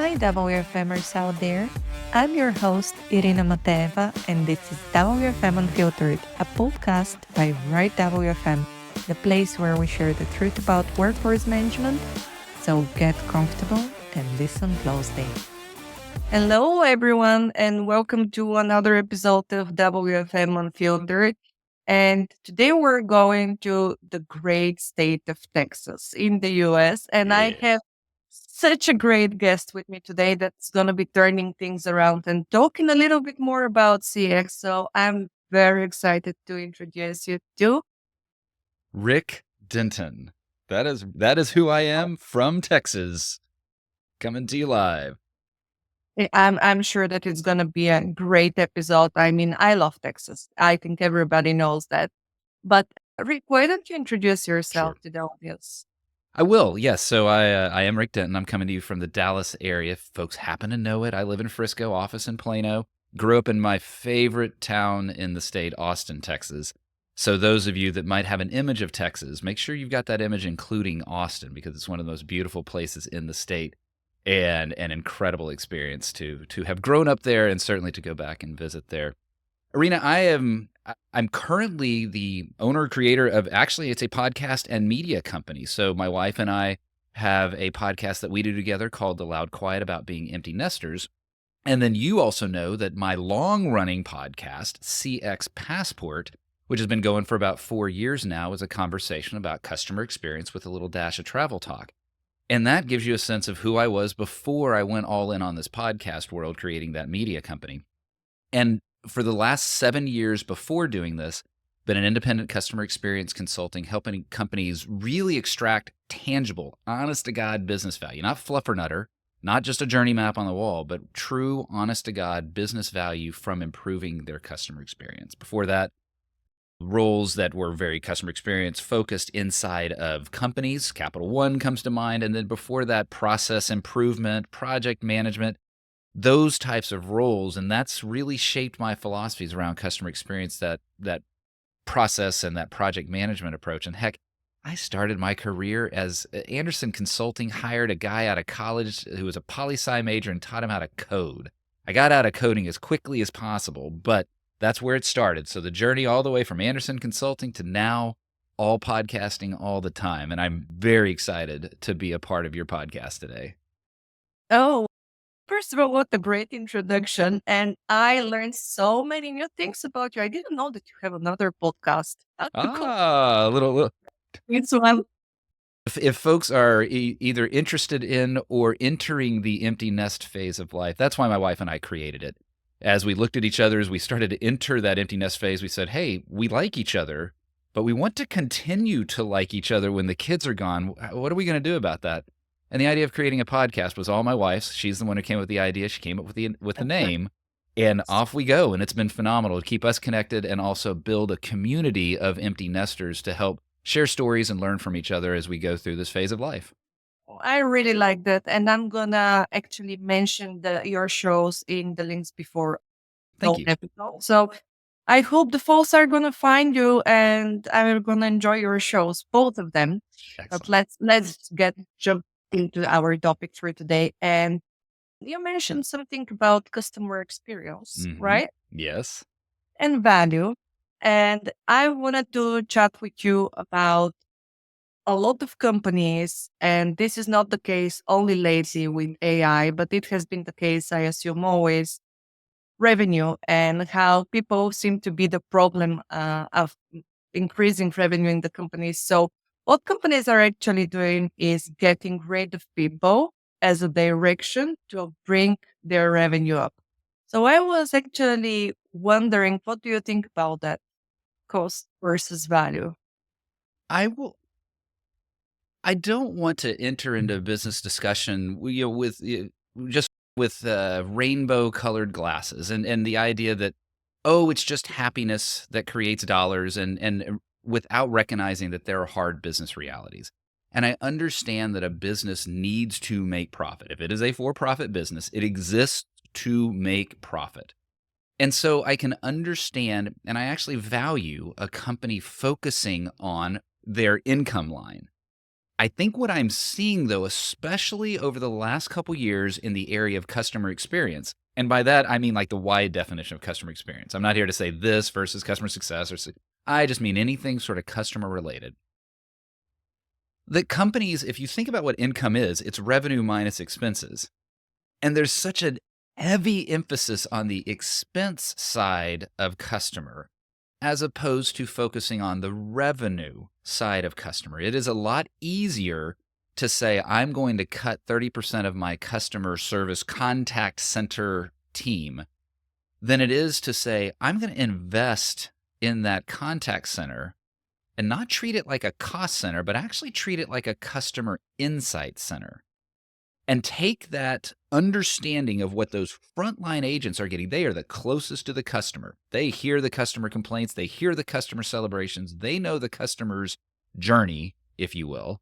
Hi, WFMers out there. I'm your host, Irina Mateva, and this is WFM Unfiltered, a podcast by Right WFM, the place where we share the truth about workforce management. So get comfortable and listen closely. Hello, everyone, and welcome to another episode of WFM Unfiltered. And today we're going to the great state of Texas in the US. And I Yeah. have such a great guest with me today that's going to be turning things around and talking a little bit more about CX. So I'm very excited to introduce you to. Rick Denton. That is who I am from Texas, coming to you live. I'm sure that it's going to be a great episode. I mean, I love Texas. I think everybody knows that. But Rick, why don't you introduce Sure. yourself to the audience? I will, yes. So I am Rick Denton. I'm coming to you from the Dallas area. If folks happen to know it, I live in Frisco, office in Plano. Grew up in my favorite town in the state, Austin, Texas. So those of you that might have an image of Texas, make sure you've got that image including Austin, because it's one of the most beautiful places in the state and an incredible experience to have grown up there and certainly to go back and visit there. Arena, I'm currently the owner creator of, actually it's a podcast and media company. So my wife and I have a podcast that we do together called The Loud Quiet, about being empty nesters. And then you also know that my long running podcast, CX Passport, which has been going for about 4 years now, is a conversation about customer experience with a little dash of travel talk. And that gives you a sense of who I was before I went all in on this podcast world, creating that media company. And for the last 7 years before doing this, been an independent customer experience consulting, helping companies really extract tangible, honest to God business value, not fluffernutter, not just a journey map on the wall, but true, honest to God business value from improving their customer experience. Before that, roles that were very customer experience focused inside of companies. Capital One comes to mind. And then before that, process improvement, project management, those types of roles. And that's really shaped my philosophies around customer experience, that process and that project management approach. And heck, I started my career as Anderson Consulting hired a guy out of college who was a poli-sci major and taught him how to code. I got out of coding as quickly as possible, but that's where it started. So the journey all the way from Anderson Consulting to now, all podcasting all the time. And I'm very excited to be a part of your podcast today. Oh, first of all, what a great introduction. And I learned so many new things about you. I didn't know that you have another podcast. A little. It's one. If folks are either interested in or entering the empty nest phase of life, that's why my wife and I created it. As we looked at each other, as we started to enter that empty nest phase, we said, hey, we like each other, but we want to continue to like each other when the kids are gone. What are we going to do about that? And the idea of creating a podcast was all my wife's. She's the one who came up with the idea. She came up with the name, and off we go. And it's been phenomenal to keep us connected and also build a community of empty nesters to help share stories and learn from each other as we go through this phase of life. I really like that. And I'm gonna actually mention your shows in the links before Thank the you. episode. So I hope the folks are gonna find you and I'm gonna enjoy your shows, both of them. But Excellent. let's jump into our topic for today. And you mentioned something about customer experience, right? Yes. And value. And I wanted to chat with you about a lot of companies, and this is not the case only lately with AI, but it has been the case, I assume, always revenue and how people seem to be the problem of increasing revenue in the companies. So, what companies are actually doing is getting rid of people as a direction to bring their revenue up. So, I was actually wondering, what do you think about that cost versus value? I don't want to enter into a business discussion, just with rainbow-colored glasses, and the idea that, oh, it's just happiness that creates dollars, and without recognizing that there are hard business realities. And I understand that a business needs to make profit. If it is a for-profit business, it exists to make profit. And so I can understand, and I actually value a company focusing on their income line. I think what I'm seeing though, especially over the last couple years in the area of customer experience, and by that I mean like the wide definition of customer experience. I'm not here to say this versus customer success I just mean anything sort of customer related. The companies, if you think about what income is, it's revenue minus expenses. And there's such a heavy emphasis on the expense side of customer as opposed to focusing on the revenue side of customer. It is a lot easier to say, I'm going to cut 30% of my customer service contact center team than it is to say, I'm going to invest in that contact center and not treat it like a cost center, but actually treat it like a customer insight center. And take that understanding of what those frontline agents are getting. They are the closest to the customer. They hear the customer complaints. They hear the customer celebrations. They know the customer's journey, if you will.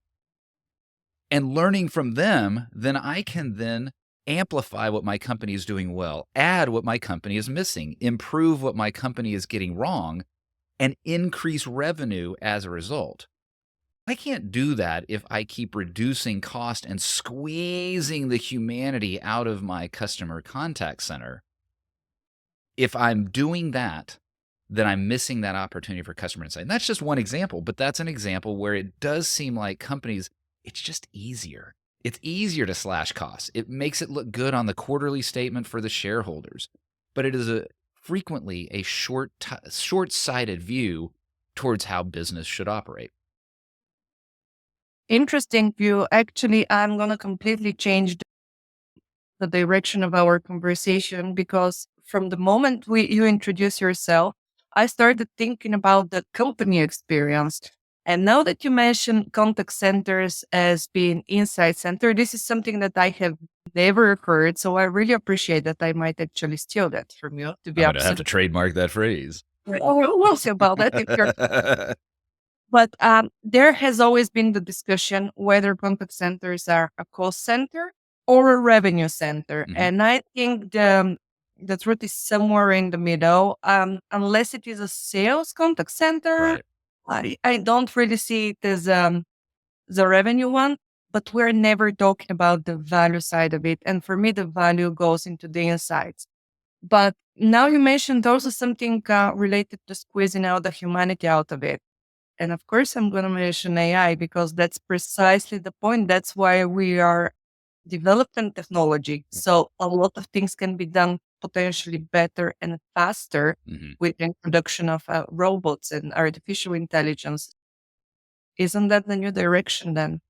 And learning from them, then I can then amplify what my company is doing well, add what my company is missing, improve what my company is getting wrong, and increase revenue as a result. I can't do that if I keep reducing cost and squeezing the humanity out of my customer contact center. If I'm doing that, then I'm missing that opportunity for customer insight. And that's just one example, but that's an example where it does seem like companies, it's just easier. It's easier to slash costs. It makes it look good on the quarterly statement for the shareholders, but it is frequently a short-sighted view towards how business should operate. Interesting view. Actually, I'm going to completely change the direction of our conversation because from the moment you introduce yourself, I started thinking about the company experience. And now that you mentioned contact centers as being insight center, this is something that I have never heard. So I really appreciate that. I might actually steal that from you to be I'm going to have to trademark that phrase. Oh, we'll see about that if you're. But there has always been the discussion whether contact centers are a cost center or a revenue center. Mhm. And I think the truth is somewhere in the middle. Unless it is a sales contact center, I don't really see it as the revenue one, but we're never talking about the value side of it. And for me, the value goes into the insights. But now you mentioned also something related to squeezing out the humanity out of it. And of course, I'm going to mention AI because that's precisely the point. That's why we are developing technology. So a lot of things can be done potentially better and faster with the introduction of robots and artificial intelligence. Isn't that the new direction then?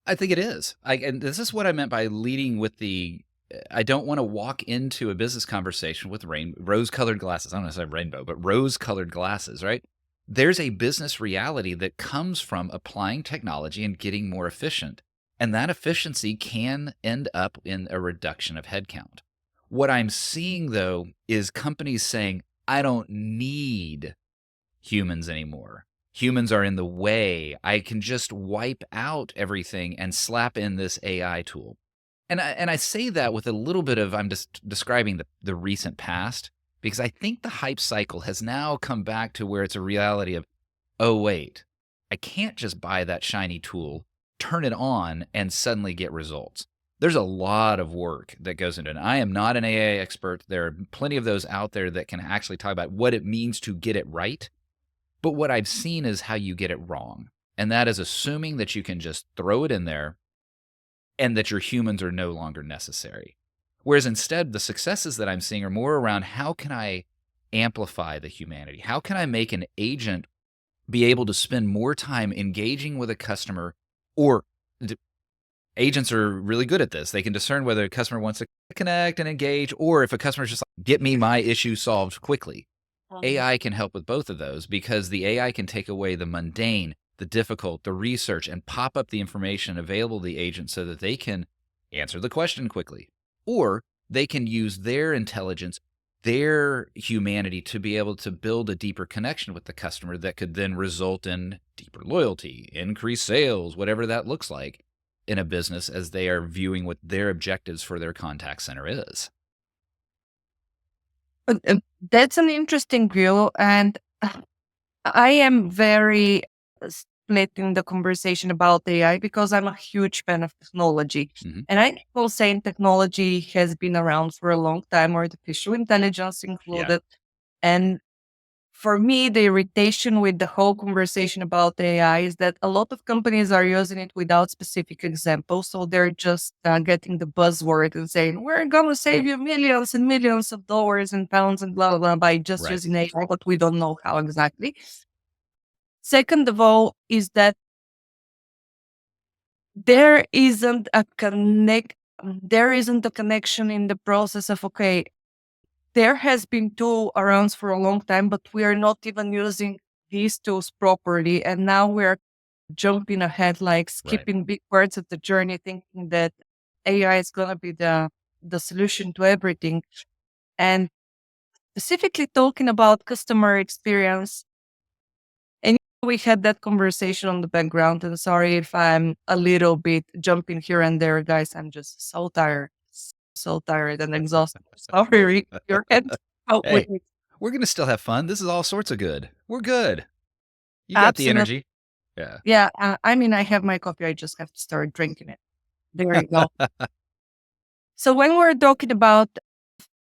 I think it is. And this is what I meant by leading with I don't want to walk into a business conversation with rose-colored glasses. I don't want to say rainbow, but rose-colored glasses, right? There's a business reality that comes from applying technology and getting more efficient. And that efficiency can end up in a reduction of headcount. What I'm seeing, though, is companies saying, I don't need humans anymore. Humans are in the way. I can just wipe out everything and slap in this AI tool. And I say that with a little bit of, I'm just describing the recent past, because I think the hype cycle has now come back to where it's a reality of, oh, wait, I can't just buy that shiny tool, turn it on, and suddenly get results. There's a lot of work that goes into it. And I am not an AI expert. There are plenty of those out there that can actually talk about what it means to get it right. But what I've seen is how you get it wrong. And that is assuming that you can just throw it in there and that your humans are no longer necessary. Whereas instead, the successes that I'm seeing are more around how can I amplify the humanity? How can I make an agent be able to spend more time engaging with a customer? Or agents are really good at this. They can discern whether a customer wants to connect and engage, or if a customer is just like, get me my issue solved quickly. AI can help with both of those because the AI can take away the mundane, the difficult, the research, and pop up the information available to the agent so that they can answer the question quickly. Or they can use their intelligence, their humanity to be able to build a deeper connection with the customer that could then result in deeper loyalty, increased sales, whatever that looks like in a business as they are viewing what their objectives for their contact center is. That's an interesting view. And I am very splitting the conversation about AI because I'm a huge fan of technology. Hmm. And I keep on saying technology has been around for a long time, artificial intelligence Yeah. included. And for me, the irritation with the whole conversation about AI is that a lot of companies are using it without specific examples. So they're just getting the buzzword and saying, we're going to save you millions and millions of dollars and pounds and blah, blah, blah by just Right. using AI, but we don't know how exactly. Second of all, is that there isn't a there isn't a connection in the process of, okay, there has been tool around for a long time, but we are not even using these tools properly. And now we're jumping ahead, like Right. skipping big parts of the journey, thinking that AI is going to be the solution to everything. And specifically talking about customer experience, and we had that conversation on the background. And sorry if I'm a little bit jumping here and there, guys. I'm just so tired and exhausted. Sorry, Rick, your head out with Hey, me. we're going to still have fun. This is all sorts of good. We're good. You got the Absolutely. energy. Yeah. Yeah. I mean, I have my coffee. I just have to start drinking it. There you go. So when we're talking about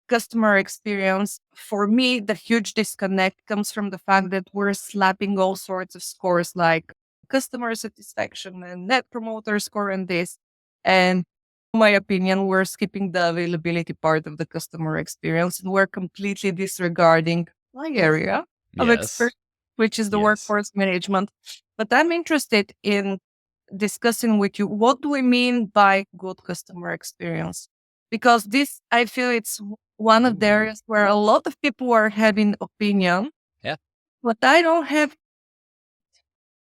customer experience, for me, the huge disconnect comes from the fact that we're slapping all sorts of scores like customer satisfaction and net promoter score and this. And in my opinion, we're skipping the availability part of the customer experience and we're completely disregarding my area of Yes. expert, which is the Yes. workforce management. But I'm interested in discussing with you what do we mean by good customer experience? Because this, I feel it's one of the Ooh. areas where a lot of people are having opinion, Yeah. but I don't have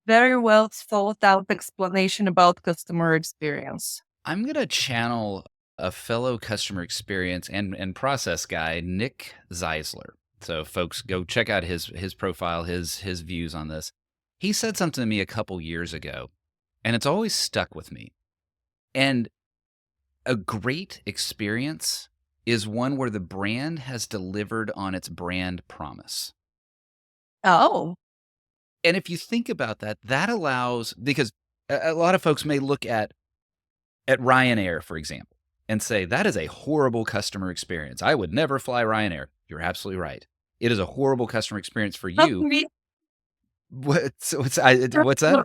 very well thought out explanation about customer experience. I'm going to channel a fellow customer experience and process guy, Nick Zeisler. So folks, go check out his profile, his views on this. He said something to me a couple years ago, and it's always stuck with me. And a great experience is one where the brand has delivered on its brand promise. Oh, And if you think about that, that allows, because a lot of folks may look at Ryanair, for example, and say, that is a horrible customer experience. I would never fly Ryanair. You're absolutely right. It is a horrible customer experience for not you. me. What's that?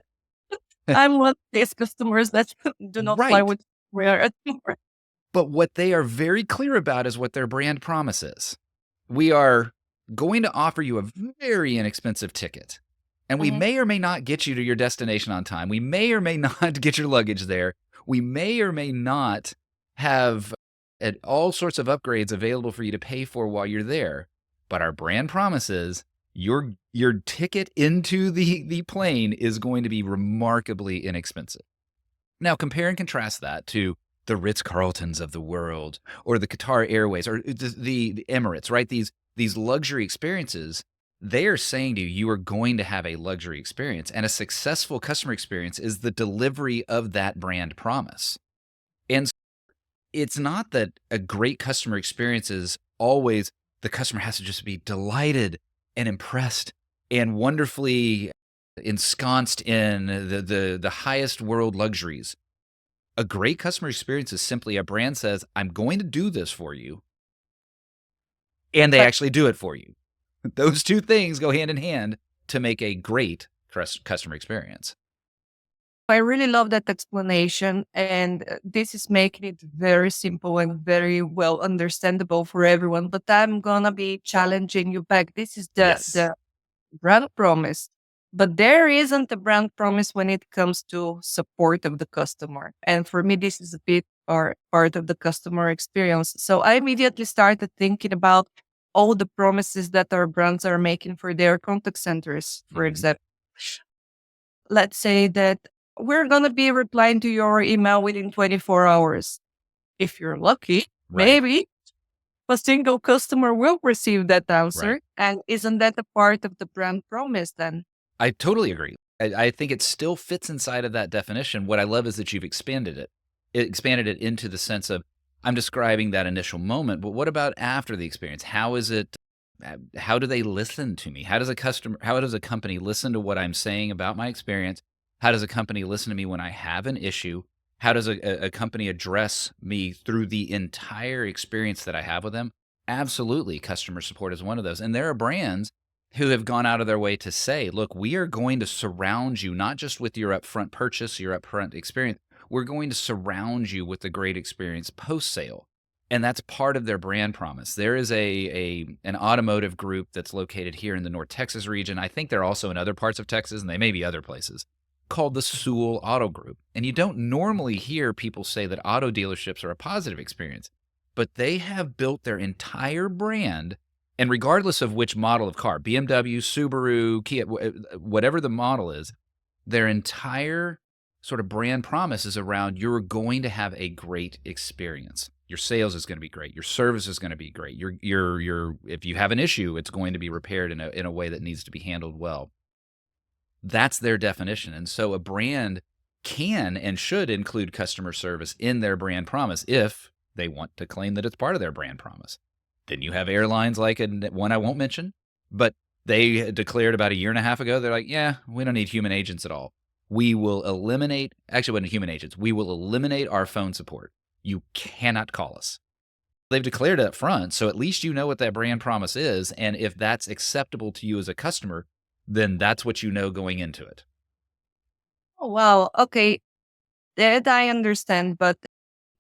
I'm one of these customers that do not fly Right. with rare anymore. But what they are very clear about is what their brand promise is. We are going to offer you a very inexpensive ticket, and we Mhm. may or may not get you to your destination on time. We may or may not get your luggage there. We may or may not have all sorts of upgrades available for you to pay for while you're there. But our brand promise is your ticket into the plane is going to be remarkably inexpensive. Now, compare and contrast that to the Ritz-Carltons of the world or the Qatar Airways or the Emirates, right? These luxury experiences, they are saying to you, you are going to have a luxury experience. And a successful customer experience is the delivery of that brand promise. And so it's not that a great customer experience is always the customer has to just be delighted and impressed and wonderfully ensconced in the highest world luxuries. A great customer experience is simply a brand says, I'm going to do this for you, and they But actually do it for you. Those two things go hand in hand to make a great customer experience. I really love that explanation. And this is making it very simple and very well understandable for everyone. But I'm going to be challenging you back. This is Yes. the brand promise. But there isn't a brand promise when it comes to support of the customer. And for me, this is a bit part of the customer experience. So I immediately started thinking about all the promises that our brands are making for their contact centers, for Hmm. example. Let's say that we're going to be replying to your email within 24 hours. If you're lucky, Right. maybe a single customer will receive that Right. answer. And isn't that a part of the brand promise then? I totally agree. I think it still fits inside of that definition. What I love is that you've expanded it. It expanded it into the sense of I'm describing that initial moment, but what about after the experience? How is it? How do they listen to me? How does a company listen to what I'm saying about my experience? How does a company listen to me when I have an issue? How does a company address me through the entire experience that I have with them? Absolutely, customer support is one of those. And there are brands who have gone out of their way to say, look, we are going to surround you not just with your upfront purchase, your upfront experience. We're going to surround you with a great experience post sale. And that's part of their brand promise. There is an automotive group that's located here in the North Texas region. I think they're also in other parts of Texas, and they may be other places, called the Sewell Auto Group. And you don't normally hear people say that auto dealerships are a positive experience, but they have built their entire brand, and regardless of which model of car, BMW, Subaru, Kia, whatever the model is, their entire sort of brand promise is around you're going to have a great experience. Your sales is going to be great. Your service is going to be great. Your if you have an issue, it's going to be repaired in a way that needs to be handled well. That's their definition. And so a brand can and should include customer service in their brand promise if they want to claim that it's part of their brand promise. Then you have airlines like one I won't mention, but they declared about a year and a half ago, they're like, yeah, we don't need human agents at all. We will eliminate, actually, wasn't human agents. We will eliminate our phone support. You cannot call us. They've declared it up front, so at least you know what that brand promise is. And if that's acceptable to you as a customer, then that's what you know going into it. Oh, wow. Okay. That I understand. But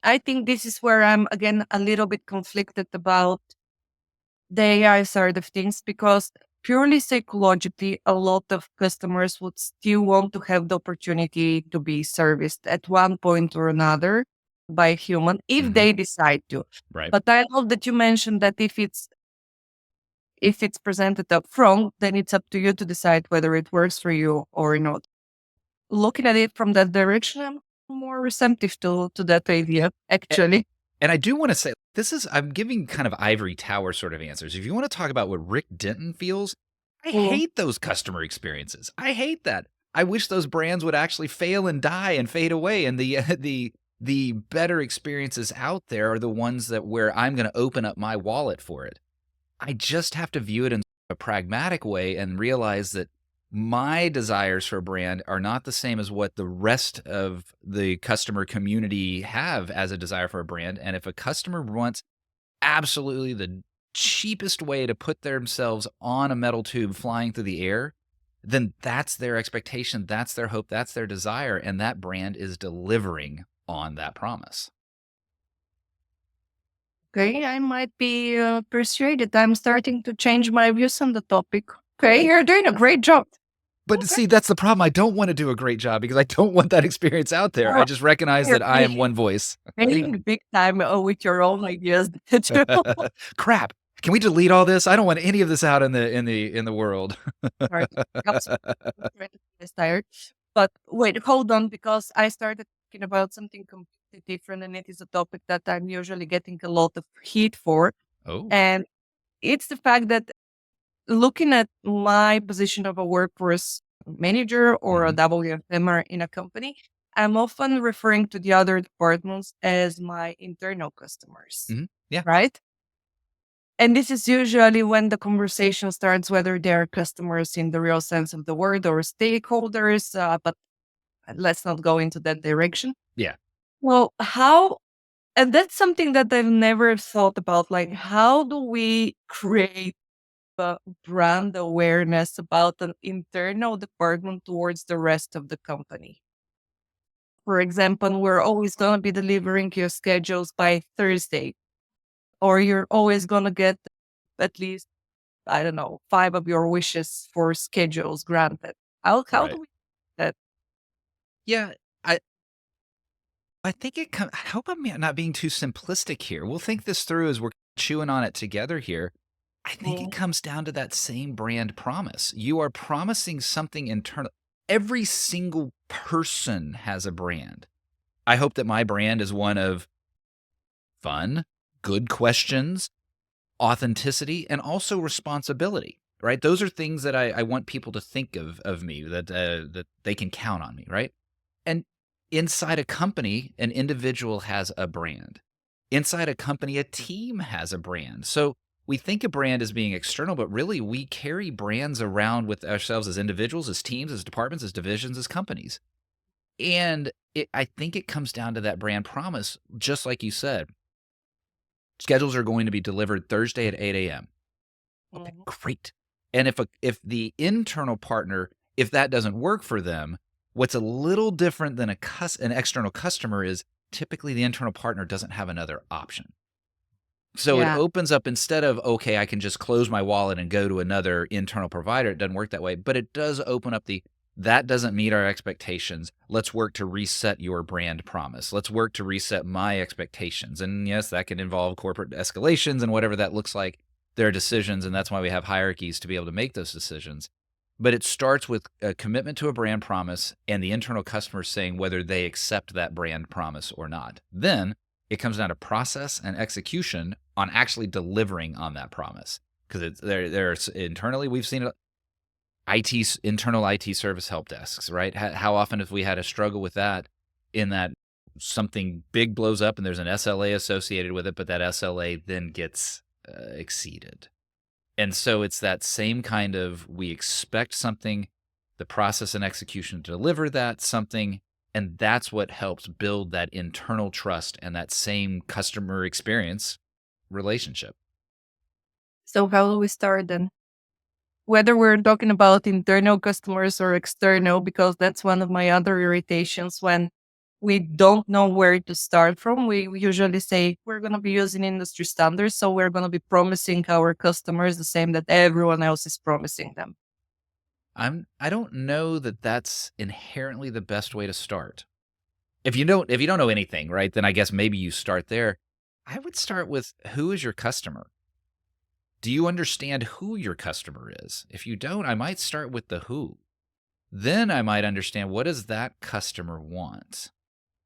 I think this is where I'm, again, a little bit conflicted about the AI side of things, because purely psychologically, a lot of customers would still want to have the opportunity to be serviced at one point or another by a human if they decide to. Right. But I love that you mentioned that if it's presented up front, then it's up to you to decide whether it works for you or not. Looking at it from that direction, I'm more receptive to that idea, actually. And I do want to say, I'm giving kind of ivory tower sort of answers. If you want to talk about what Rick Denton feels, I hate those customer experiences. I hate that. I wish those brands would actually fail and die and fade away. And the better experiences out there are the ones where I'm going to open up my wallet for it. I just have to view it in a pragmatic way and realize that my desires for a brand are not the same as what the rest of the customer community have as a desire for a brand. And if a customer wants absolutely the cheapest way to put themselves on a metal tube flying through the air, then that's their expectation, that's their hope, that's their desire, and that brand is delivering on that promise. Okay, I might be persuaded. I'm starting to change my views on the topic. Okay, you're doing a great job. But see, that's the problem. I don't want to do a great job because I don't want that experience out there. I just recognize that I am one voice. Big time with your own ideas. Crap. Can we delete all this? I don't want any of this out in the world. Sorry. Tired. But wait, hold on, because I started talking about something completely different, and it is a topic that I'm usually getting a lot of heat for. Oh. And it's the fact that looking at my position of a workforce manager or a WFMer in a company, I'm often referring to the other departments as my internal customers. Yeah. Right? And this is usually when the conversation starts, whether they're customers in the real sense of the word or stakeholders, but let's not go into that direction. Yeah. Well, and that's something that I've never thought about. Like, how do we create brand awareness about an internal department towards the rest of the company? For example, we're always going to be delivering your schedules by Thursday, or you're always going to get at least, I don't know, 5 of your wishes for schedules granted. How do we do that? Yeah, I think I hope I'm not being too simplistic here. We'll think this through as we're chewing on it together here. I think it comes down to that same brand promise. You are promising something internal. Every single person has a brand. I hope that my brand is one of fun, good questions, authenticity, and also responsibility, right? Those are things that I want people to think of me, that they can count on me, right? And inside a company, an individual has a brand. Inside a company, a team has a brand. So we think of brand as being external, but really we carry brands around with ourselves as individuals, as teams, as departments, as divisions, as companies. And I think it comes down to that brand promise, just like you said. Schedules are going to be delivered Thursday at 8 a.m. Okay, Mhm. great. And if the internal partner, if that doesn't work for them, what's a little different than an external customer is typically the internal partner doesn't have another option. So it Yeah. opens up, instead of, okay, I can just close my wallet and go to another internal provider. It doesn't work that way, but it does open up that doesn't meet our expectations. Let's work to reset your brand promise. Let's work to reset my expectations. And yes, that can involve corporate escalations and whatever that looks like. There are decisions, and that's why we have hierarchies to be able to make those decisions. But it starts with a commitment to a brand promise and the internal customer saying whether they accept that brand promise or not. Then it comes down to process and execution on actually delivering on that promise. Because there's internally, we've seen it, internal IT service help desks, right? How often have we had a struggle with that, in that something big blows up and there's an SLA associated with it, but that SLA then gets exceeded. And so it's that same kind of, we expect something, the process and execution to deliver that something, and that's what helps build that internal trust and that same customer experience relationship. So how do we start then? Whether we're talking about internal customers or external, because that's one of my other irritations when we don't know where to start from. We usually say we're going to be using industry standards, so we're going to be promising our customers the same that everyone else is promising them. I don't know that that's inherently the best way to start. If you don't know anything, right, then I guess maybe you start there. I would start with, who is your customer? Do you understand who your customer is? If you don't, I might start with the who. Then I might understand, what does that customer want?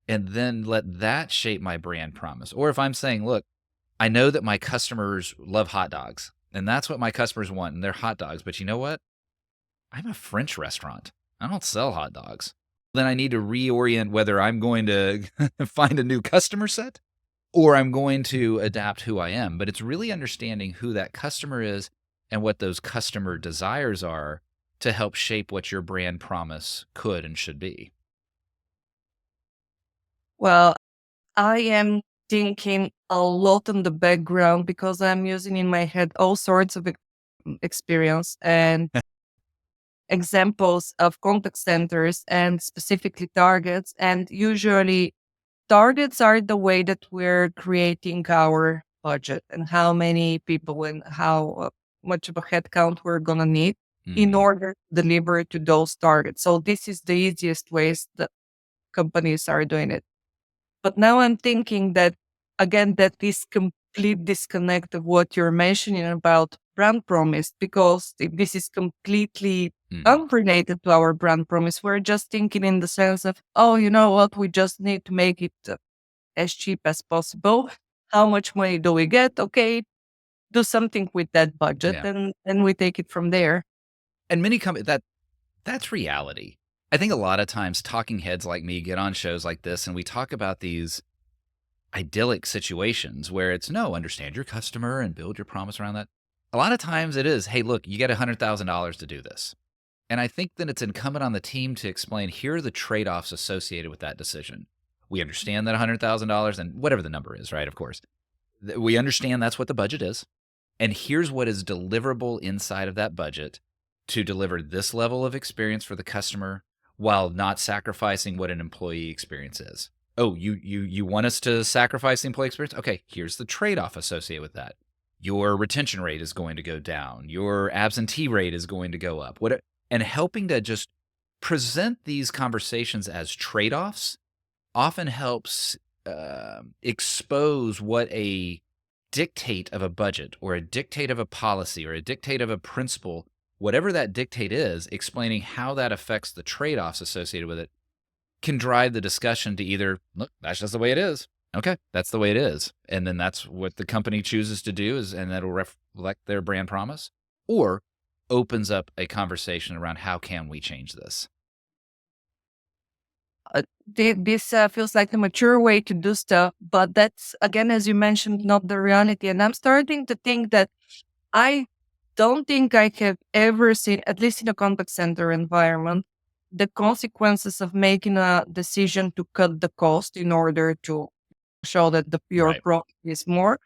And then let that shape my brand promise. Or if I'm saying, look, I know that my customers love hot dogs, and that's what my customers want, and they're hot dogs. But you know what? I'm a French restaurant. I don't sell hot dogs. Then I need to reorient whether I'm going to find a new customer set or I'm going to adapt who I am. But it's really understanding who that customer is and what those customer desires are to help shape what your brand promise could and should be. Well, I am thinking a lot in the background because I'm using in my head all sorts of experience and examples of contact centers and specifically targets. And usually, targets are the way that we're creating our budget and how many people and how much of a headcount we're going to need in Mhm. order to deliver to those targets. So, this is the easiest ways that companies are doing it. But now I'm thinking that, again, that this complete disconnect of what you're mentioning about brand promise, because this is completely Mhm. unrelated to our brand promise. We're just thinking in the sense of, oh, you know what, we just need to make it as cheap as possible. How much money do we get? Okay, do something with that budget, Yeah. and we take it from there. And many companies, that's reality. I think a lot of times talking heads like me get on shows like this and we talk about these idyllic situations where it's, no, understand your customer and build your promise around that. A lot of times it is, hey, look, you get $100,000 to do this. And I think that it's incumbent on the team to explain, here are the trade-offs associated with that decision. We understand that $100,000, and whatever the number is, right? Of course, we understand that's what the budget is. And here's what is deliverable inside of that budget to deliver this level of experience for the customer while not sacrificing what an employee experience is. Oh, you want us to sacrifice the employee experience? Okay, here's the trade-off associated with that. Your retention rate is going to go down. Your absentee rate is going to go up. And helping to just present these conversations as trade-offs often helps expose what a dictate of a budget or a dictate of a policy or a dictate of a principle, whatever that dictate is, explaining how that affects the trade-offs associated with it, can drive the discussion to either, look, that's just the way it is. Okay, that's the way it is. And then that's what the company chooses to do, and that'll reflect their brand promise, or opens up a conversation around, how can we change this? This feels like the mature way to do stuff, but that's, again, as you mentioned, not the reality. And I'm starting to think that I don't think I have ever seen, at least in a contact center environment, the consequences of making a decision to cut the cost in order to show that your Right. profit is more,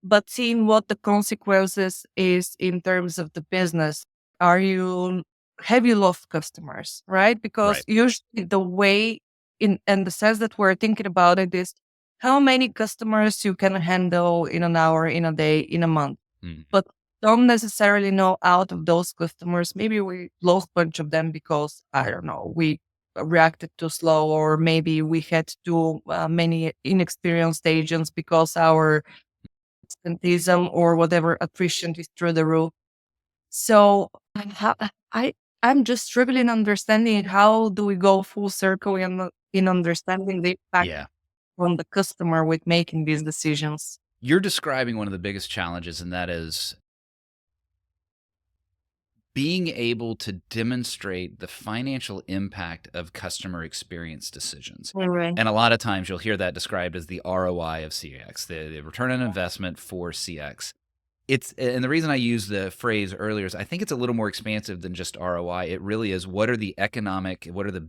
but seeing what the consequences is in terms of the business. Have you lost customers, right? Because Right. usually the way in the sense that we're thinking about it is how many customers you can handle in an hour, in a day, in a month. Mm. But don't necessarily know out of those customers, maybe we lost a bunch of them because, I don't know, we reacted too slow, or maybe we had too many inexperienced agents because our absenteeism or whatever attrition is through the roof. So I I'm just struggling understanding how do we go full circle in understanding the impact Yeah. on the customer with making these decisions. You're describing one of the biggest challenges, and that is being able to demonstrate the financial impact of customer experience decisions. All right. And a lot of times you'll hear that described as the ROI of CX, the return on investment for CX. And the reason I used the phrase earlier is I think it's a little more expansive than just ROI. It really is what are the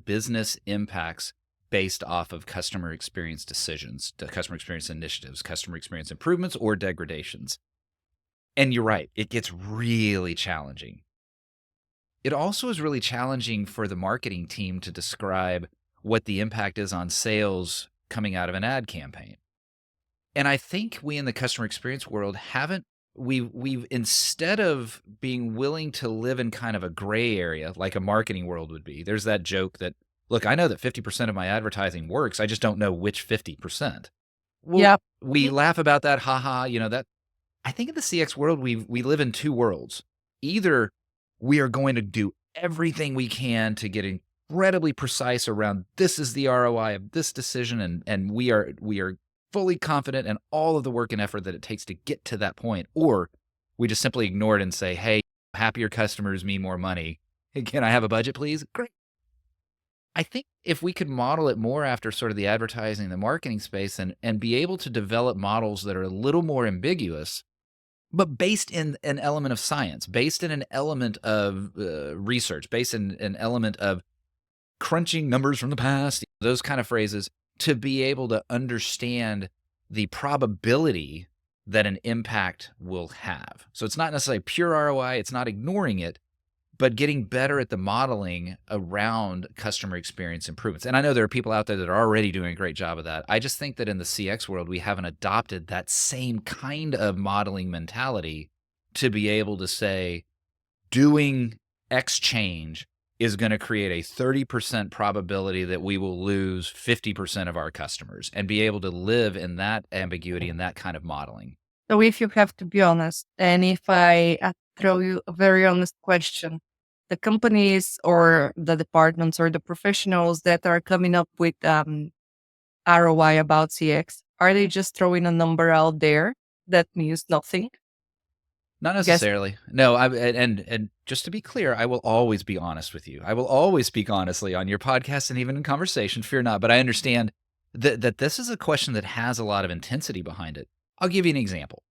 business impacts based off of customer experience decisions, the customer experience initiatives, customer experience improvements, or degradations. And you're right, it gets really challenging. It also is really challenging for the marketing team to describe what the impact is on sales coming out of an ad campaign. And I think we in the customer experience world haven't we've instead of being willing to live in kind of a gray area like a marketing world would be. There's that joke that, look, I know that 50% of my advertising works. I just don't know which 50%. Well, Yeah. we laugh about that, haha, that I think in the CX world, we live in two worlds. Either we are going to do everything we can to get incredibly precise around this is the ROI of this decision, and we are fully confident in all of the work and effort that it takes to get to that point, or we just simply ignore it and say, hey, happier customers mean more money. Hey, can I have a budget, please? Great. I think if we could model it more after sort of the advertising and the marketing space and be able to develop models that are a little more ambiguous, but based in an element of science, based in an element of research, based in an element of crunching numbers from the past, those kind of phrases, to be able to understand the probability that an impact will have. So it's not necessarily pure ROI, it's not ignoring it, but getting better at the modeling around customer experience improvements. And I know there are people out there that are already doing a great job of that. I just think that in the CX world, we haven't adopted that same kind of modeling mentality to be able to say, doing X change is going to create a 30% probability that we will lose 50% of our customers, and be able to live in that ambiguity and that kind of modeling. So if you have to be honest, and if I throw you a very honest question, the companies or the departments or the professionals that are coming up with ROI about CX, are they just throwing a number out there that means nothing? Not Guess. necessarily. No, and just to be clear, I will always be honest with you. I will always speak honestly on your podcast and even in conversation, fear not. But I understand that this is a question that has a lot of intensity behind it. I'll give you an example.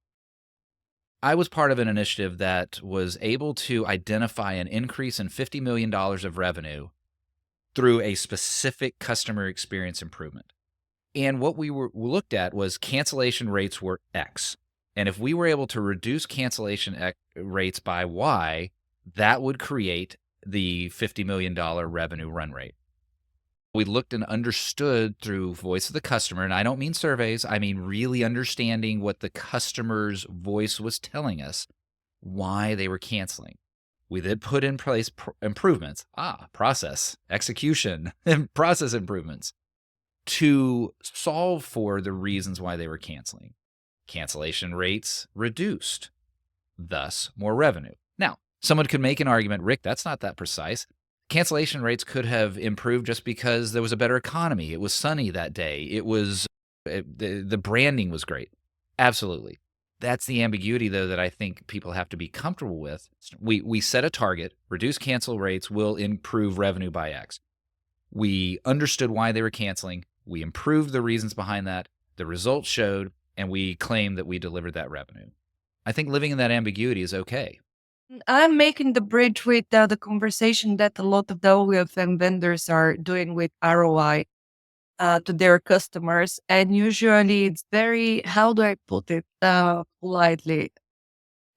I was part of an initiative that was able to identify an increase in $50 million of revenue through a specific customer experience improvement. And what we looked at was cancellation rates were X. And if we were able to reduce cancellation rates by Y, that would create the $50 million revenue run rate. We looked and understood through voice of the customer, and I don't mean surveys, I mean really understanding what the customer's voice was telling us, why they were canceling. We then put in place improvements, process, execution, and process improvements to solve for the reasons why they were canceling. Cancellation rates reduced, thus more revenue. Now, someone could make an argument, Rick, that's not that precise. Cancellation rates could have improved just because there was a better economy. It was sunny that day. The branding was great. Absolutely. That's the ambiguity, though, that I think people have to be comfortable with. We set a target, reduce cancel rates will improve revenue by X. We understood why they were canceling. We improved the reasons behind that. The results showed, and we claimed that we delivered that revenue. I think living in that ambiguity is okay. I'm making the bridge with the conversation that a lot of WFM vendors are doing with ROI to their customers. And usually it's very, how do I put it politely?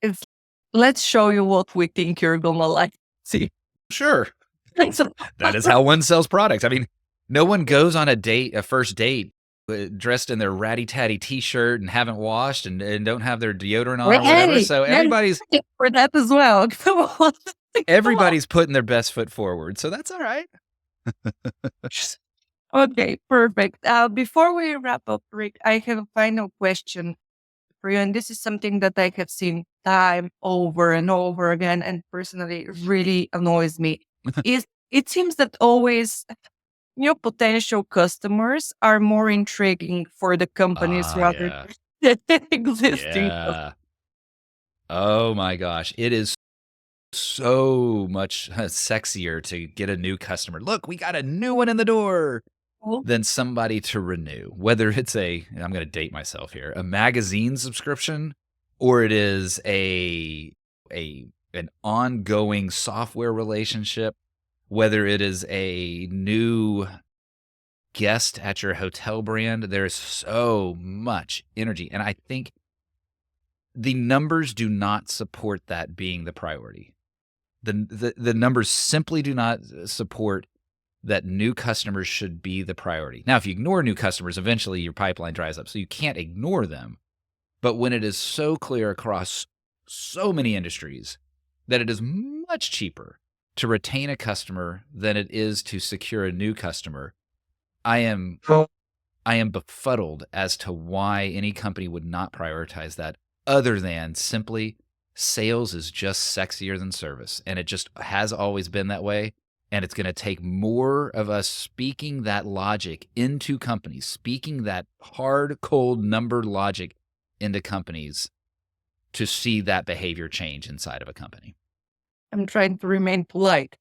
It's let's show you what we think you're gonna like. See, Sure. so, That is how one sells products. I mean, no one goes on a first date dressed in their ratty tatty t-shirt and haven't washed and don't have their deodorant on or whatever. hey, So yeah, for that as well. Come on. Come on. everybody's putting their best foot forward. So that's all right. Okay, perfect. Before we wrap up, Rick, I have a final question for you, and this is something that I have seen time over and over again, and personally really annoys me. Is it seems that always new potential customers are more intriguing for the companies rather Yeah. than existing Yeah. Oh my gosh. It is so much sexier to get a new customer. Look, we got a new one in the door customers. than somebody to renew. Whether it's I'm going to date myself here, a magazine subscription, or it is an ongoing software relationship, whether it is a new guest at your hotel brand, there's so much energy. And I think the numbers do not support that being the priority. The numbers simply do not support that new customers should be the priority. Now, if you ignore new customers, eventually your pipeline dries up, so you can't ignore them. But when it is so clear across so many industries that it is much cheaper to retain a customer than it is to secure a new customer, I am befuddled as to why any company would not prioritize that, other than simply sales is just sexier than service. And it just has always been that way. And it's going to take more of us speaking that logic into companies, speaking that hard, cold number logic into companies to see that behavior change inside of a company. I'm trying to remain polite.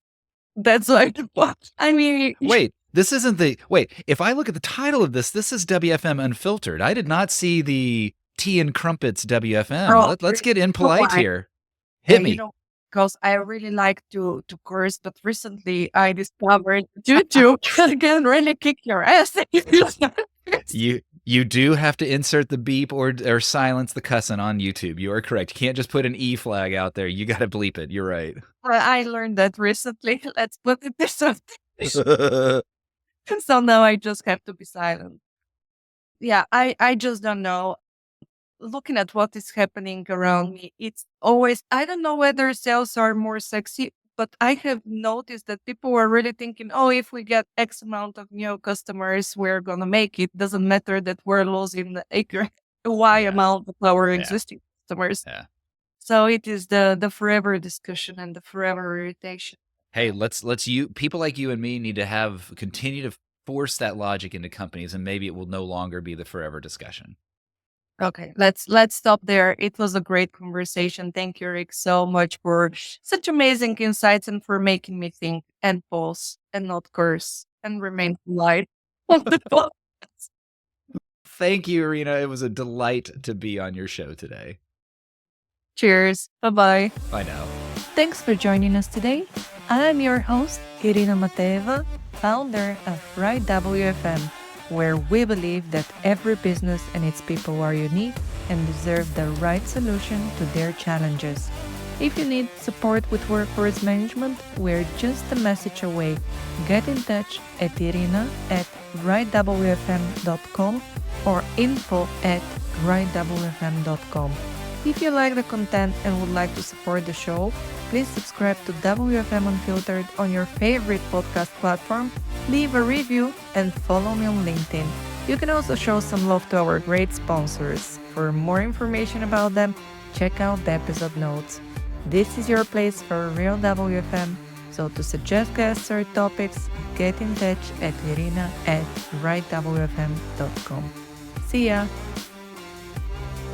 That's like what I mean. Wait, if I look at the title of this is WFM Unfiltered. I did not see the Tea and Crumpets WFM. Let's get impolite here. Hit me. Because I really like to curse, but recently I discovered YouTube can really kick your ass. You do have to insert the beep or silence the cussing on YouTube. You are correct. You can't just put an E flag out there. You got to bleep it. You're right. I learned that recently. Let's put it this way. So now I just have to be silent. Yeah, I just don't know. Looking at what is happening around me, it's always, I don't know whether sales are more sexy, but I have noticed that people are really thinking, oh, if we get X amount of new customers, we're going to make it. Doesn't matter that we're losing Y amount of our existing customers. Yeah. So it is the forever discussion and the forever irritation. Hey, people like you and me need to continue to force that logic into companies, and maybe it will no longer be the forever discussion. Okay, let's stop there. It was a great conversation. Thank you, Rick, so much for such amazing insights and for making me think and pause and not curse and remain polite. Thank you, Irina. It was a delight to be on your show today. Cheers. Bye-bye. Bye now. Thanks for joining us today. I'm your host, Irina Mateva, founder of ROI WFM, where we believe that every business and its people are unique and deserve the right solution to their challenges. If you need support with workforce management, we're just a message away. Get in touch at irina@roiwfm.com or info@roiwfm.com. If you like the content and would like to support the show, please subscribe to WFM Unfiltered on your favorite podcast platform, leave a review, and follow me on LinkedIn. You can also show some love to our great sponsors. For more information about them, check out the episode notes. This is your place for real WFM, so to suggest guests or topics, get in touch at irina@rightwfm.com. See ya!